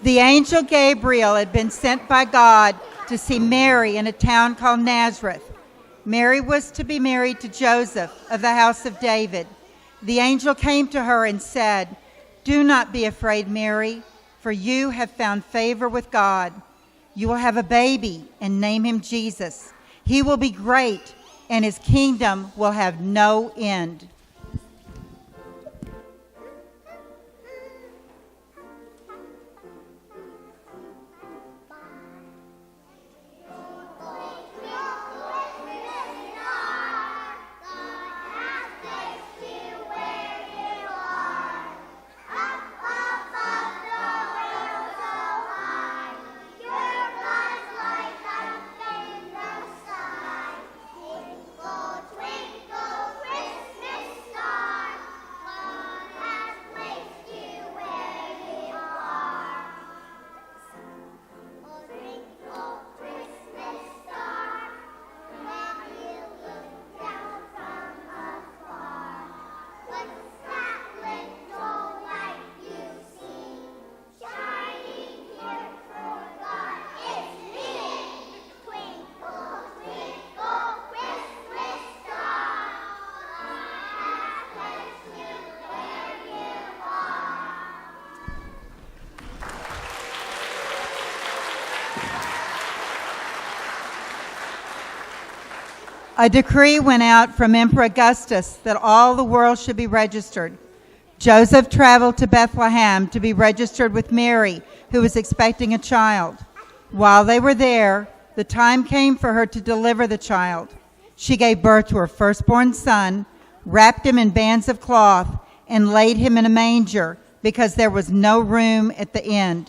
The angel Gabriel had been sent by God to see Mary in a town called Nazareth. Mary was to be married to Joseph of the house of David. The angel came to her and said, "Do not be afraid, Mary, for you have found favor with God. You will have a baby and name him Jesus. He will be great, and his kingdom will have no end." A decree went out from Emperor Augustus that all the world should be registered. Joseph traveled to Bethlehem to be registered with Mary, who was expecting a child. While they were there, the time came for her to deliver the child. She gave birth to her firstborn son, wrapped him in bands of cloth, and laid him in a manger because there was no room at the inn.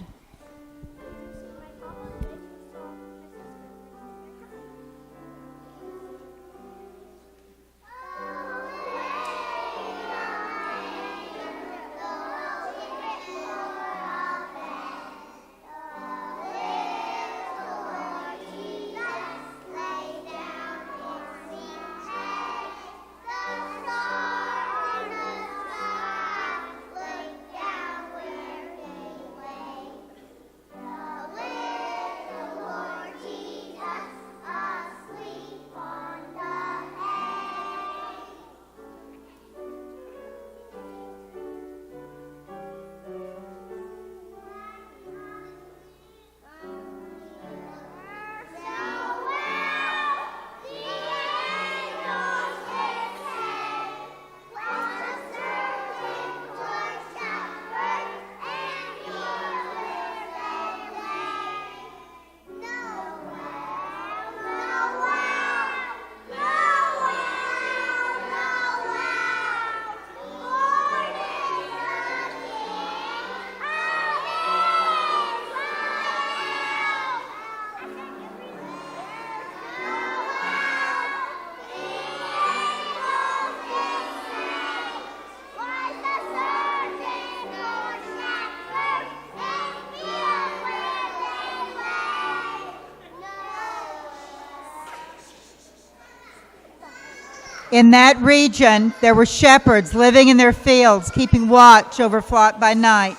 In that region, there were shepherds living in their fields, keeping watch over flock by night.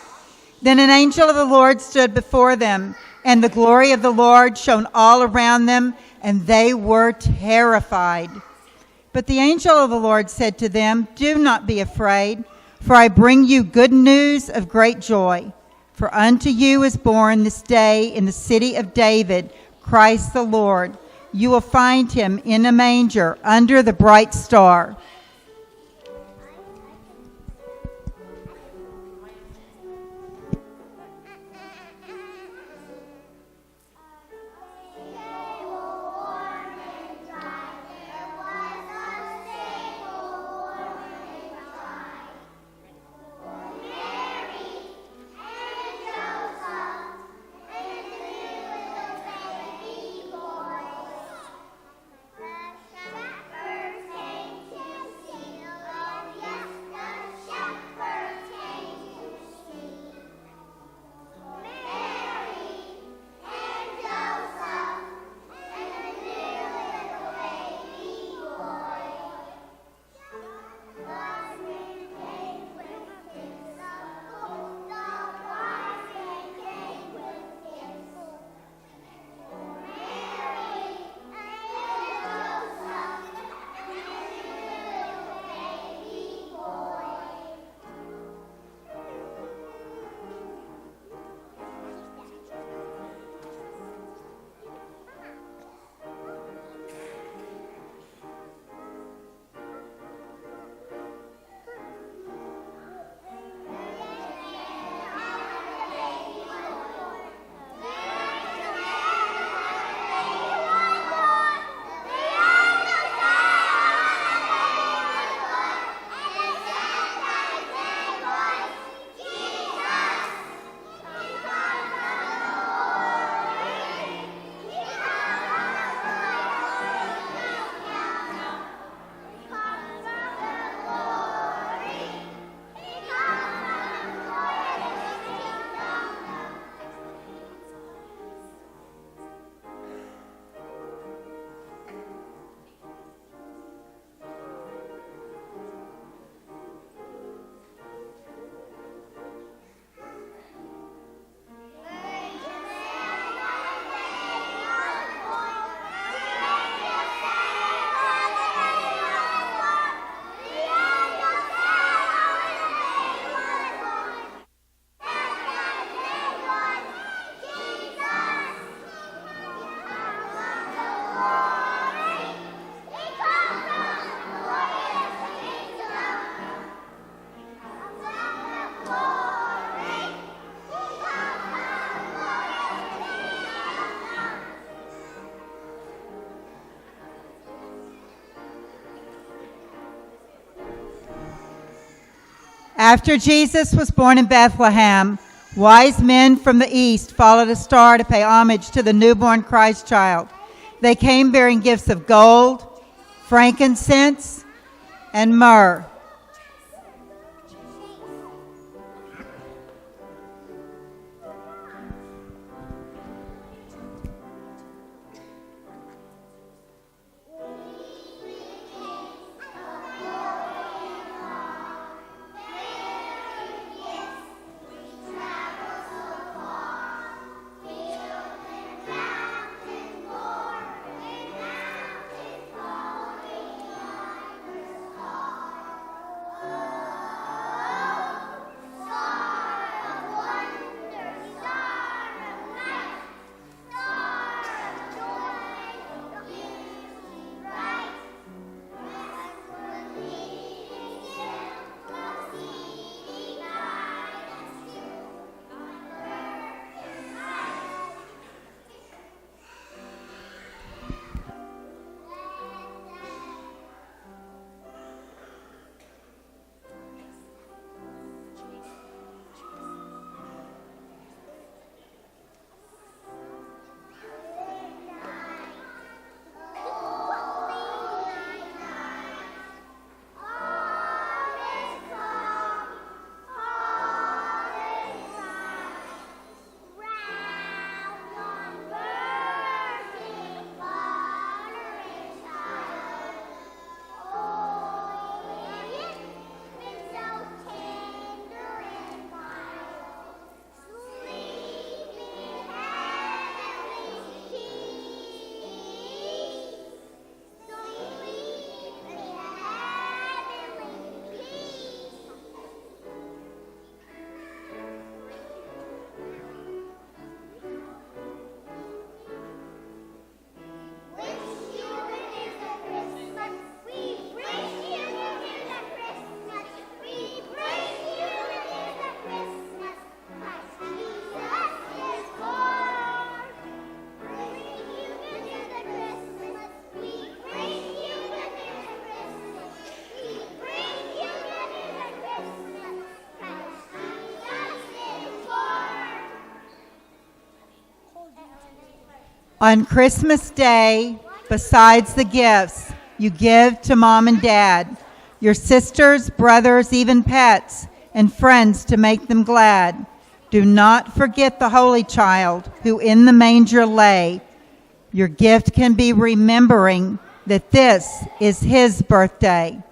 Then an angel of the Lord stood before them, and the glory of the Lord shone all around them, and they were terrified. But the angel of the Lord said to them, "Do not be afraid, for I bring you good news of great joy. For unto you is born this day in the city of David, Christ the Lord. You will find him in a manger under the bright star." After Jesus was born in Bethlehem, wise men from the east followed a star to pay homage to the newborn Christ child. They came bearing gifts of gold, frankincense, and myrrh. On Christmas Day, besides the gifts you give to mom and dad, your sisters, brothers, even pets, and friends to make them glad, do not forget the Holy Child who in the manger lay. Your gift can be remembering that this is his birthday.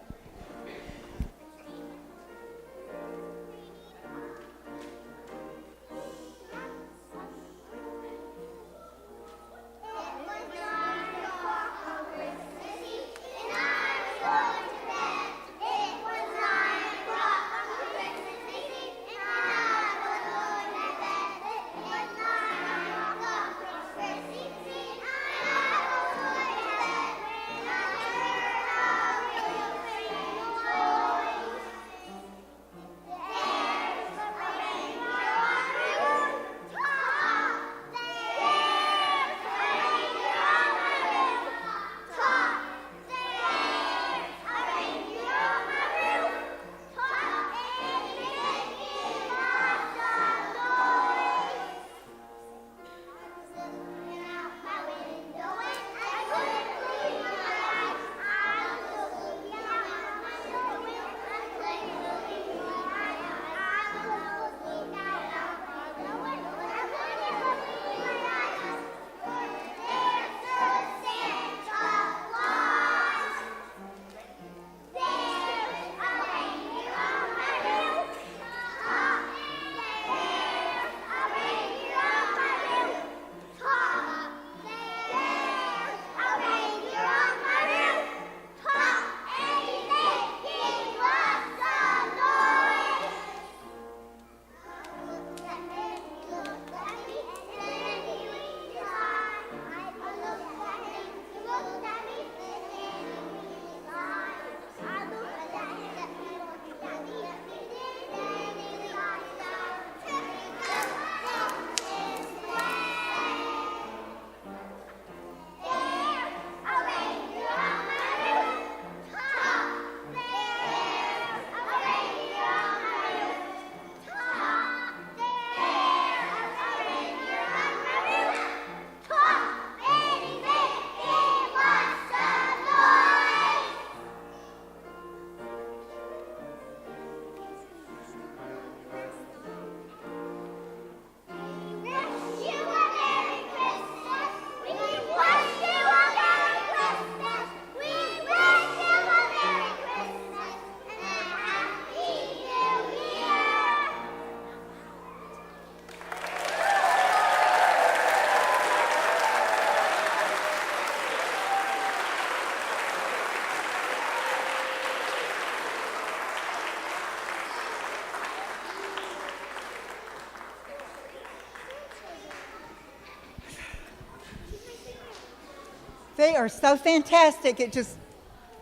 They are so fantastic. It just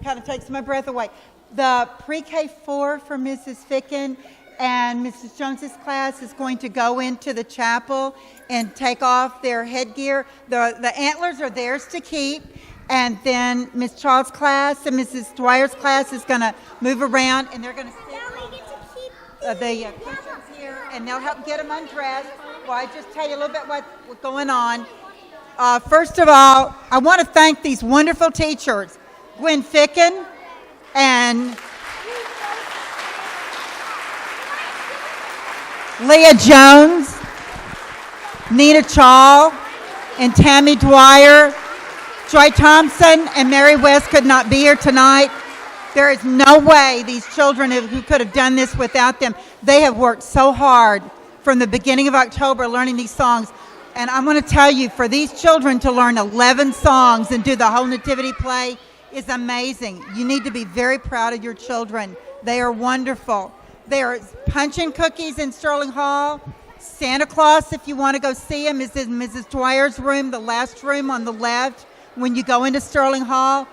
kind of takes my breath away. The pre-K4 for Mrs. Ficken and Mrs. Jones's class is going to go into the chapel and take off their headgear. The antlers are theirs to keep. And then Miss Charles' class and Mrs. Dwyer's class is going to move around, and they're going to sit on the cushions here, and they'll help get them undressed. Well, I just tell you a little bit what's going on. First of all, I want to thank these wonderful teachers, Gwen Ficken and Leah Jones, Nina Chall, and Tammy Dwyer. Joy Thompson and Mary West could not be here tonight. There is no way these children who could have done this without them. They have worked so hard from the beginning of October learning these songs. And I'm going to tell you, for these children to learn 11 songs and do the whole nativity play is amazing. You need to be very proud of your children. They are wonderful. There are punch and cookies in Sterling Hall. Santa Claus, if you want to go see him, is in Mrs. Dwyer's room, the last room on the left when you go into Sterling Hall.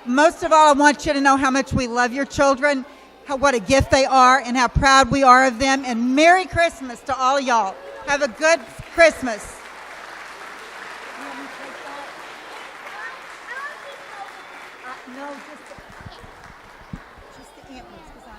Most of all, I want you to know how much we love your children, what a gift they are, and how proud we are of them. And Merry Christmas to all y'all. Have a good Christmas. No, just